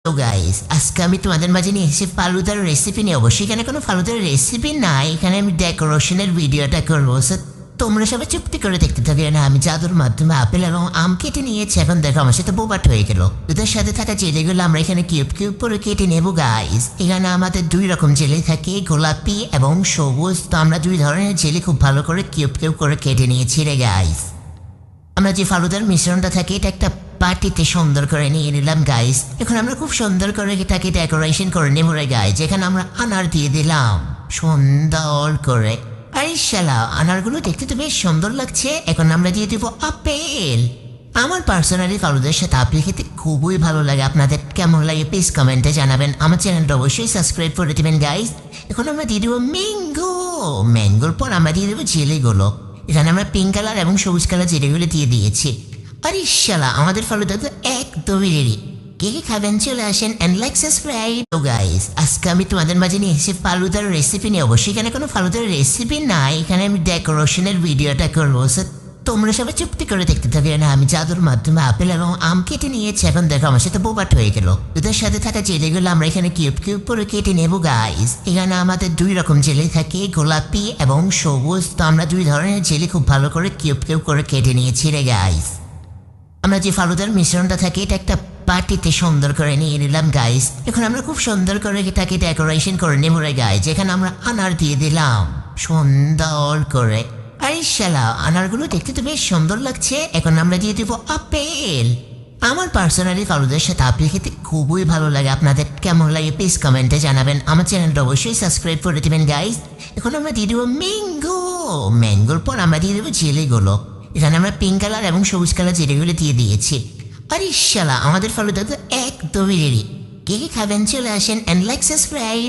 তো গাইস, আজকে আমি তোমাদের মাঝে নিয়ে এসেছি ফালুদার রেসিপি নিয়ে। অবশ্যই এখানে কোনো ফালুদার রেসিপি নাই, এখানে আমি ডেকোরেশনের ভিডিওটা করবো। তোমরা সবাই চুক্তি করে দেখতে থাকবে না। আমি জাদুর মাধ্যমে আপেল এবং আম কেটে নিয়েছি। এখন দেখো আমার সাথে বোবাট হয়ে গেল। দুধের সাথে থাকা জেলিগুলো আমরা এখানে কিউব কিউব করে কেটে নেবো গাইস। এখানে আমাদের দুই রকম জেলি থাকে, গোলাপি এবং সবুজ। তো আমরা দুই ধরনের জেলি খুব ভালো করে কিউব কিউব করে কেটে নিয়েছি রে গাইস। আমরা যে ফালুদার মিশ্রণটা থাকে এটা একটা পার্টিতে সুন্দর করে নিয়ে নিলাম গাইস। এখন আমরা খুব সুন্দর করে এটাকে ডেকোরেশন করে নেব রে গাইস। যেখানে আমরা আনার দিয়ে দিলাম সুন্দর করে। আরে শালা, আনারগুলো দেখতে তো বেশ সুন্দর লাগছে। এখন আমরা দিয়ে দিব আপেল। আমার পার্সোনালি ফালুদার সাথে আপেল খেতে খুবই ভালো লাগে। আপনাদের কেমন লাগে প্লিজ কমেন্টে জানাবেন। আমার চ্যানেলটা অবশ্যই সাবস্ক্রাইব করে দেবেন গাইস। এখন আমরা দিয়ে দেবো ম্যাঙ্গো। ম্যাঙ্গোর পর আমরা দিয়ে দেবো জেলিগুলো। এখানে আমরা পিঙ্ক কালার এবং সবুজ কালার জেলিগুলো দিয়ে দিয়েছি। আরে শালা, আমাদের ফালুদা তো একদমই রেডি। কে কে খাবেন চলে আসেন এন্ড লাইক সাবস্ক্রাইব। তো গাইস, আজকে আমি তোমাদের মাঝে নিয়ে এসেছি ফালুদার রেসিপি নিয়ে। অবশ্যই এখানে কোনো ফালুদার রেসিপি নাই, এখানে আমি ডেকোরেশনের ভিডিওটা করবো। তোমরা সবাই চুক্তি করে দেখতে থাকবে না। আমি জাদুর মাধ্যমে আপেল এবং আম কেটে নিয়েছি। এখন দেখো আমার সাথে বোবাট হয়ে গেল। দুধের সাথে থাকা জেলিগুলো আমরা এখানে কিউব কিউব করে কেটে নেবো গাইস। এখানে আমাদের দুই রকম জেলি থাকে, গোলাপি এবং সবুজ। তো আমরা দুই ধরনের জেলি খুব ভালো করে কিউব কিউব করে কেটে নিয়েছি রে গাইস। আমরা যে ফালুদার মিশ্রণটা থাকে এটা একটা পার্টিতে সুন্দর করে নিয়ে নিলাম গাইস। এখন আমরা খুব সুন্দর করে এটাকে ডেকোরেশন করে নেব রে গাইস। যেখানে আমরা আনার দিয়ে দিলাম সুন্দর করে। আরে শালা, আনারগুলো দেখতে তো বেশ সুন্দর লাগছে। এখন আমরা দিয়ে দিব আপেল। আমার পার্সোনালি ফালুদার সাথে আপেল খেতে খুবই ভালো লাগে। আপনাদের কেমন লাগে প্লিজ কমেন্টে জানাবেন। আমার চ্যানেলটা অবশ্যই সাবস্ক্রাইব করে দেবেন গাইস। এখন আমরা দিয়ে দেবো ম্যাঙ্গো। ম্যাঙ্গোর পর আমরা দিয়ে দেবো জেলিগুলো। এখানে আমরা পিঙ্ক কালার এবং সবুজ কালার জেলিগুলো দিয়ে দিয়েছি। আরে শালা, আমাদের ফালুদা তো একদমই রেডি। কে কে খাবেন চলে আসেন এন্ড লাইক সাবস্ক্রাইব।